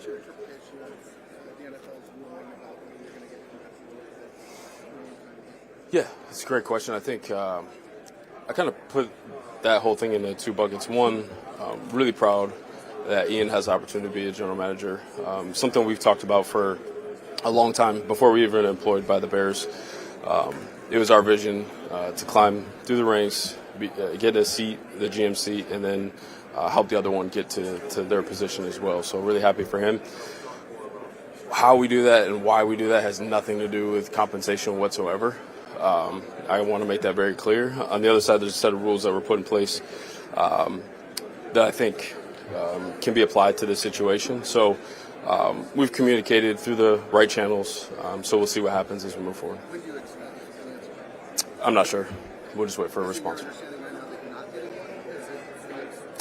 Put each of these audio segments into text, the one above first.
what's your interpretation of the NFL's ruling about when you're going to get concussions? Yeah, it's a great question. I think I kind of put that whole thing into two buckets. One, really proud that Ian has the opportunity to be a general manager. Something we've talked about for a long time before we even employed by the Bears. It was our vision to climb through the ranks, get a seat, the GM seat, and then help the other one get to their position as well. So really happy for him. How we do that and why we do that has nothing to do with compensation whatsoever. I want to make that very clear. On the other side, there's a set of rules that were put in place that I think can be applied to this situation. So we've communicated through the right channels, so we'll see what happens as we move forward. I'm not sure. We'll just wait for a response.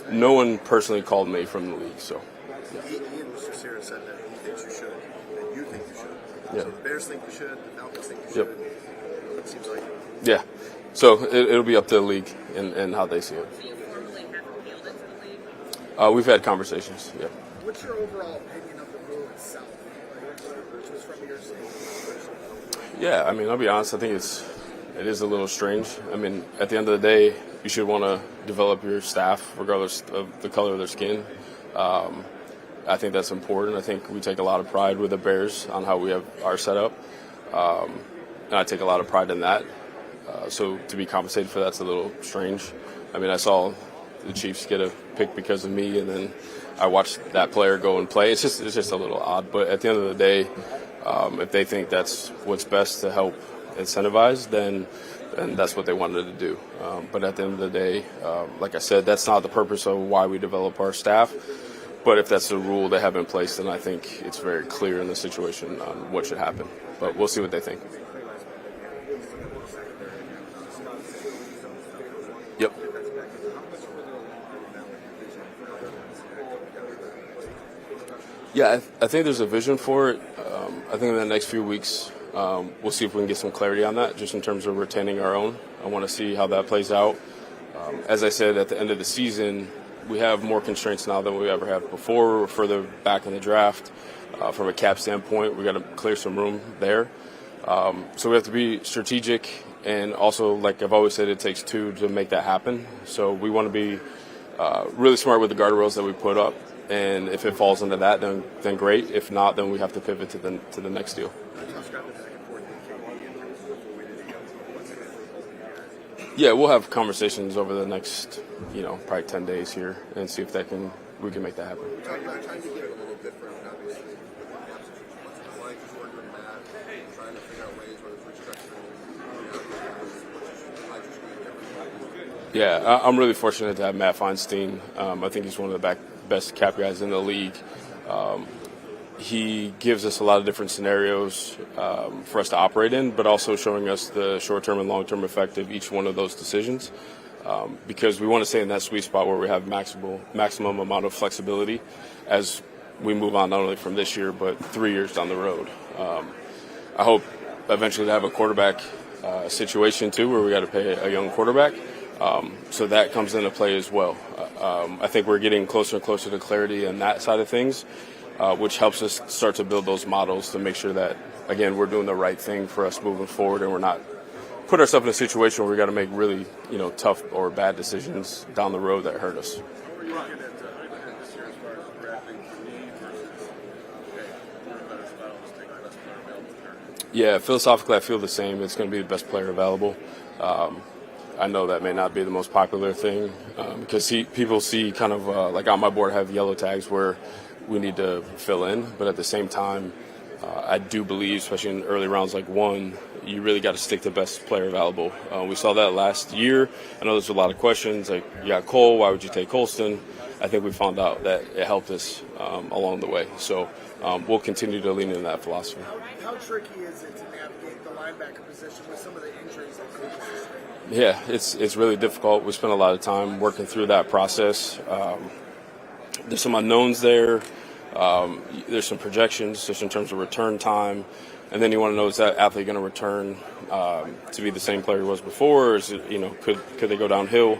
No one personally called me from the league, so. Ian was just here and said that he thinks you should, and you think you should. Yeah. So the Bears think you should, the Falcons think you Yep. should. It seems like. Yeah. So it'll be up to the league and how they see it. So you formally haven't appealed it to the league? We've had conversations, yeah. What's your overall opinion of the rule itself? Like, just from your side? Yeah, I mean, I'll be honest, I think it is a little strange. I mean, at the end of the day, you should want to develop your staff regardless of the color of their skin. I think that's important. I think we take a lot of pride with the Bears on how we have our setup. And I take a lot of pride in that. So to be compensated for that's a little strange. I mean, I saw the Chiefs get a pick because of me, and then I watched that player go and play. It's just a little odd. But at the end of the day, if they think that's what's best to help incentivize, then that's what they wanted to do. But at the end of the day, like I said, that's not the purpose of why we develop our staff. But if that's the rule they have in place, then I think it's very clear in the situation on what should happen. But we'll see what they think. Yep. Yeah, I think there's a vision for it. I think in the next few weeks, we'll see if we can get some clarity on that, just in terms of retaining our own. I want to see how that plays out. As I said, at the end of the season, we have more constraints now than we ever have before. We're further back in the draft. From a cap standpoint, we got to clear some room there. So we have to be strategic, and also, like I've always said, it takes two to make that happen. So we want to be really smart with the guardrails that we put up, and if it falls into that, then great. If not, then we have to pivot to the next deal. Yeah, we'll have conversations over the next, probably 10 days here, and see if we can make that happen. Trying to get it a little different, obviously. Like working with Matt, trying to figure out ways where there's restructuring. Yeah, I'm really fortunate to have Matt Feinstein. I think he's one of the best cap guys in the league. He gives us a lot of different scenarios for us to operate in, but also showing us the short-term and long-term effect of each one of those decisions, because we want to stay in that sweet spot where we have maximum amount of flexibility as we move on, not only from this year but 3 years down the road. I hope eventually to have a quarterback situation too, where we got to pay a young quarterback. So that comes into play as well. I think we're getting closer and closer to clarity on that side of things, which helps us start to build those models to make sure that, again, we're doing the right thing for us moving forward, and we're not put ourselves in a situation where we got to make really, tough or bad decisions down the road that hurt us. Yeah, philosophically, I feel the same. It's going to be the best player available. I know that may not be the most popular thing because people see kind of like on my board I have yellow tags where we need to fill in, but at the same time, I do believe, especially in early rounds like one, you really got to stick to best player available. We saw that last year. I know there's a lot of questions like, you got Cole, why would you take Colston? I think we found out that it helped us along the way. So we'll continue to lean in that philosophy. How tricky is it to navigate the linebacker position with some of the injuries that coaches sustain? Yeah, it's really difficult. We spent a lot of time working through that process. There's some unknowns there. There's some projections just in terms of return time. And then you want to know, is that athlete going to return to be the same player he was before? Or is it, could they go downhill?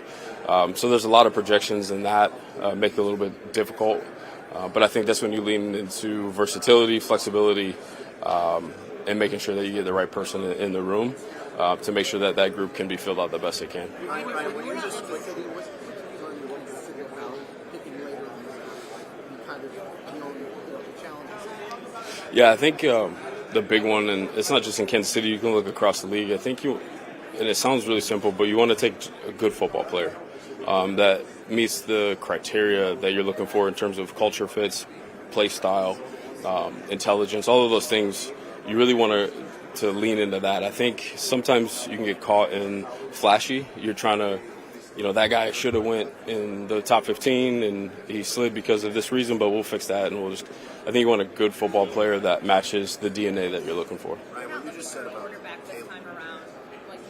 So there's a lot of projections in that, make it a little bit difficult. But I think that's when you lean into versatility, flexibility, and making sure that you get the right person in the room to make sure that that group can be filled out the best it can. Yeah, I think the big one, and it's not just in Kansas City, you can look across the league. I think and it sounds really simple, but you want to take a good football player that meets the criteria that you're looking for in terms of culture fits, play style, intelligence, all of those things. You really want to lean into that. I think sometimes you can get caught in flashy. You're trying to, that guy should have went in the top 15 and he slid because of this reason, but we'll fix that. And I think you want a good football player that matches the DNA that you're looking for. Right, what you just said about quarterback this time around,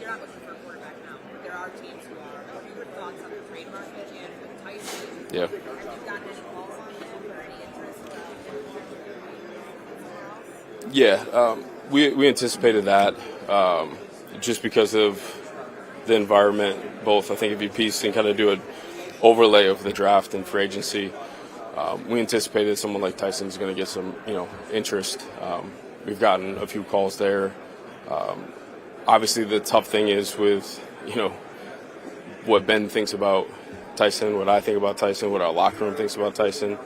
you're not looking for a quarterback now. There are teams who are. What are your thoughts on the trade market and with Tyson? Yeah. Have you gotten any calls on him or any interest somewhere else? Yeah, we anticipated that just because of the environment. Both, I think, if you piece and kind of do an overlay of the draft and free agency, we anticipated someone like Tyson's going to get some, interest. We've gotten a few calls there. Obviously, the tough thing is with, what Ben thinks about Tyson, what I think about Tyson, what our locker room thinks about Tyson.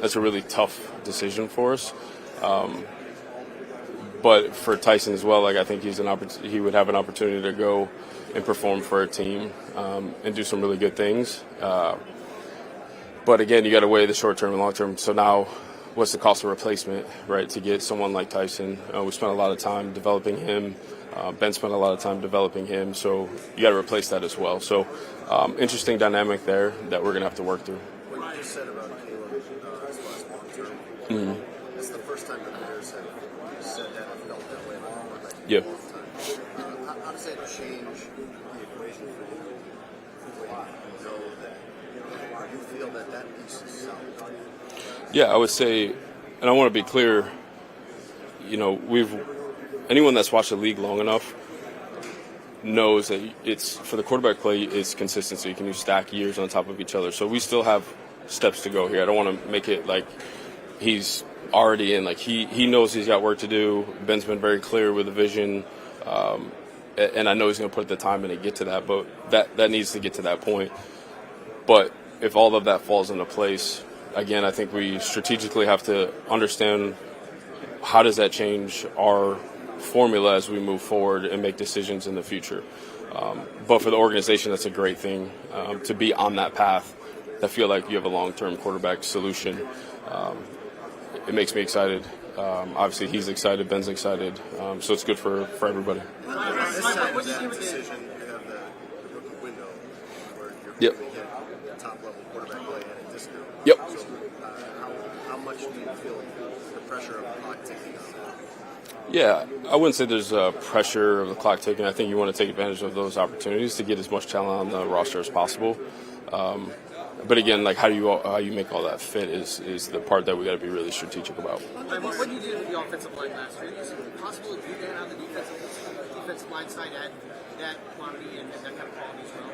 That's a really tough decision for us. But for Tyson as well, I think he would have an opportunity to go and perform for a team and do some really good things. But again, you got to weigh the short term and long term. So now, what's the cost of replacement, right? To get someone like Tyson, we spent a lot of time developing him. Ben spent a lot of time developing him. So you got to replace that as well. So interesting dynamic there that we're going to have to work through. what you just said about Caleb, his last long term. It's the first time the Bears have said that and felt that way about a quarterback in a long time. How does that change the equation for you? When you know that you feel that piece is solid? Yeah, I would say, and I want to be clear, anyone that's watched the league long enough knows that it's, for the quarterback play, it's consistency. Can you stack years on top of each other? So we still have steps to go here. I don't want to make it like he's already in. He knows he's got work to do. Ben's been very clear with the vision, and I know he's going to put the time in to get to that, but that needs to get to that point. But if all of that falls into place, again, I think we strategically have to understand how does that change our formula as we move forward and make decisions in the future. But for the organization, that's a great thing to be on that path. I feel like you have a long-term quarterback solution. It makes me excited. Obviously, he's excited. Ben's excited. So it's good for everybody. This time, that decision, you have the rookie window where you're going to get top-level quarterback play at a discount. Yep. So how much do you feel the pressure of the clock ticking on that? Yeah, I wouldn't say there's a pressure of the clock ticking. I think you want to take advantage of those opportunities to get as much talent on the roster as possible. But again, how you make all that fit is the part that we got to be really strategic about. What did you do with the offensive line last year? Is it possible to do that on the defensive line side, add that quantity and that kind of quality as well?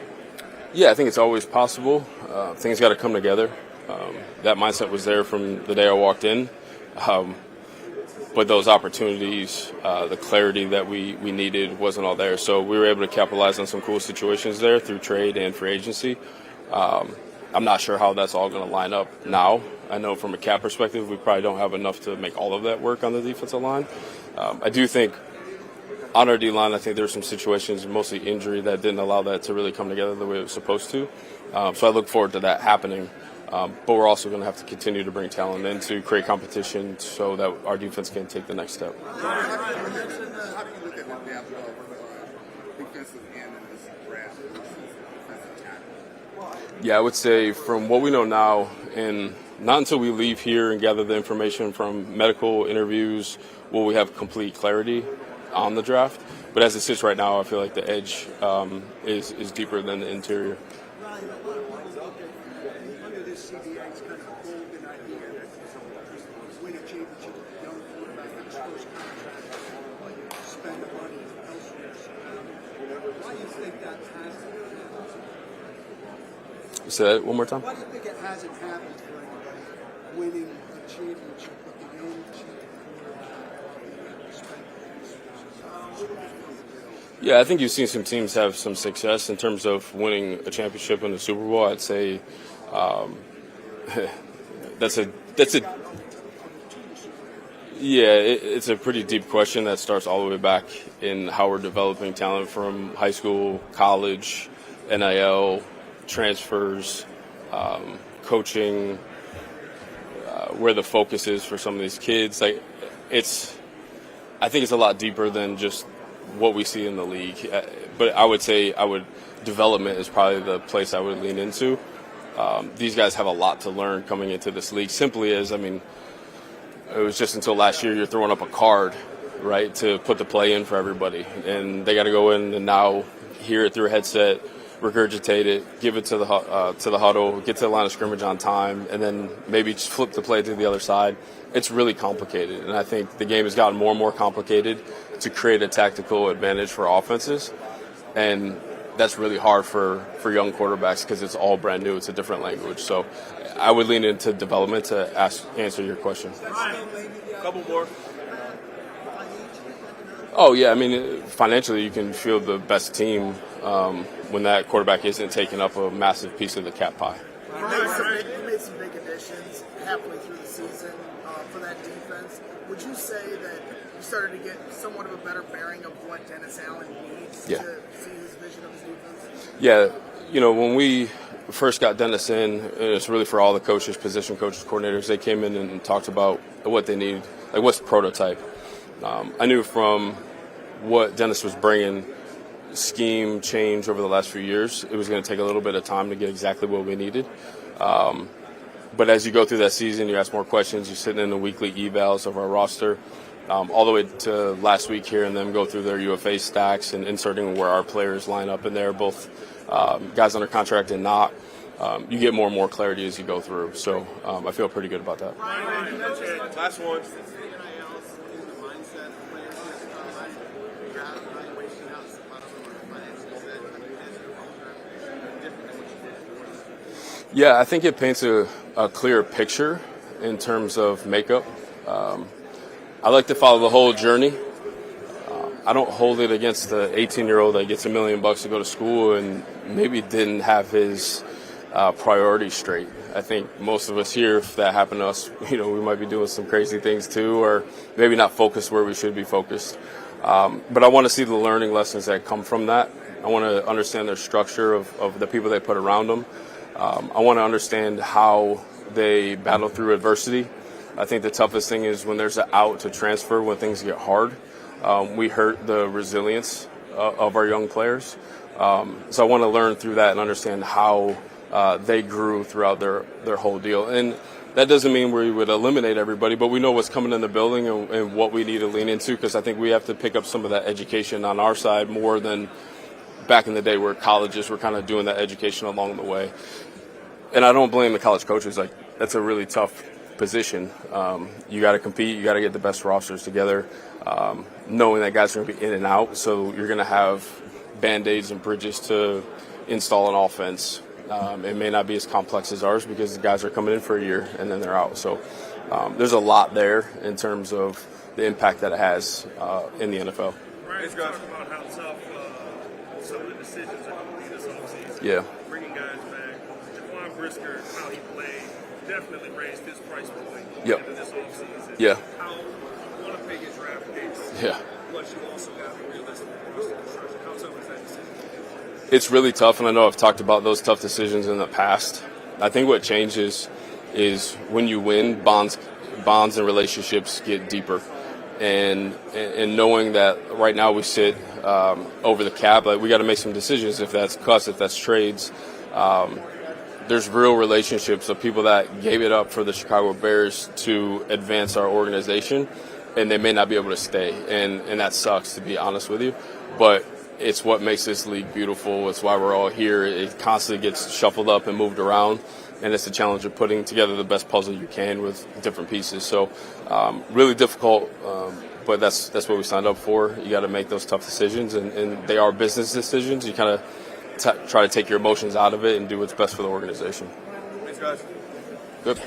Yeah, I think it's always possible. Things got to come together. That mindset was there from the day I walked in. But those opportunities, the clarity that we needed wasn't all there. So we were able to capitalize on some cool situations there through trade and free agency. I'm not sure how that's all going to line up now. I know from a cap perspective, we probably don't have enough to make all of that work on the defensive line. I do think on our D-line, I think there were some situations, mostly injury, that didn't allow that to really come together the way it was supposed to. So I look forward to that happening. But we're also going to have to continue to bring talent in to create competition so that our defense can take the next step. How do you look at the depth of defensive end in this draft versus defensive tackle? Yeah, I would say from what we know now, and not until we leave here and gather the information from medical interviews will we have complete clarity on the draft. But as it sits right now, I feel like the edge is deeper than the interior. Under this CBA, it's kind of a golden idea that win a championship with a young quarterback in his first contract, spend the money elsewhere. Why do you think that hasn't happened? Say that one more time. Why do you think it hasn't happened for anybody? winning a championship with a young team quarterback. Yeah, I think you've seen some teams have some success in terms of winning a championship in the Super Bowl. I'd say that's a it's a pretty deep question that starts all the way back in how we're developing talent from high school, college, NIL, transfers, coaching, where the focus is for some of these kids. I think it's a lot deeper than just what we see in the league. But I would say development is probably the place I would lean into. These guys have a lot to learn coming into this league. Simply as, it was just until last year you're throwing up a card, right, to put the play in for everybody. And they got to go in and now hear it through a headset, regurgitate it, give it to the huddle, get to the line of scrimmage on time, and then maybe just flip the play to the other side. It's really complicated. And I think the game has gotten more and more complicated to create a tactical advantage for offenses. And that's really hard for young quarterbacks because it's all brand new. It's a different language. So I would lean into development to answer your question. Couple more. Oh, yeah. Financially, you can field the best team when that quarterback isn't taking up a massive piece of the cap pie. You made some big additions halfway through the season for that defense. Would you say that you started to get somewhat of a better bearing of what Dennis Allen needs to see his vision of his defense? Yeah. When we first got Dennis in, it's really for all the coaches, position coaches, coordinators. They came in and talked about what they need, like what's prototype. I knew from what Dennis was bringing, scheme change over the last few years, it was going to take a little bit of time to get exactly what we needed. But as you go through that season, you ask more questions. You're sitting in the weekly evals of our roster, all the way to last week hearing them go through their UFA stacks and inserting where our players line up in there, both guys under contract and not. You get more and more clarity as you go through. So I feel pretty good about that. Last one. Yeah, I think it paints a clear picture in terms of makeup. I like to follow the whole journey. I don't hold it against the 18-year-old that gets $1 million to go to school and maybe didn't have his priorities straight. I think most of us here, if that happened to us, we might be doing some crazy things too, or maybe not focused where we should be focused. But I want to see the learning lessons that come from that. I want to understand their structure of the people they put around them. I want to understand how they battle through adversity. I think the toughest thing is when there's an out to transfer, when things get hard. We hurt the resilience of our young players. So I want to learn through that and understand how they grew throughout their whole deal. And that doesn't mean we would eliminate everybody, but we know what's coming in the building and what we need to lean into, because I think we have to pick up some of that education on our side more than back in the day where colleges were kind of doing that education along the way. And I don't blame the college coaches. That's a really tough position. You got to compete. You got to get the best rosters together, knowing that guys are going to be in and out. So you're going to have Band-Aids and bridges to install an offense. It may not be as complex as ours because the guys are coming in for a year and then they're out. So there's a lot there in terms of the impact that it has in the NFL. Ryan's talking about how tough some of the decisions are going to be this offseason. Yeah. Bringing guys back. Jaquan Brisker, how he played, definitely raised his price point Yep. into this offseason. Yeah. How you want to pay your draft picks. Yeah. Plus, you also got a realistic roster construction. How tough is that decision? It's really tough, and I know I've talked about those tough decisions in the past. I think what changes is when you win, bonds and relationships get deeper. And knowing that right now we sit over the cap, we got to make some decisions, if that's cuts, if that's trades. There's real relationships of people that gave it up for the Chicago Bears to advance our organization, and they may not be able to stay. And that sucks, to be honest with you. But it's what makes this league beautiful. It's why we're all here. It constantly gets shuffled up and moved around, and it's the challenge of putting together the best puzzle you can with different pieces. So really difficult, but that's what we signed up for. You got to make those tough decisions, and they are business decisions. You kind of try to take your emotions out of it and do what's best for the organization. Thanks, guys. Good.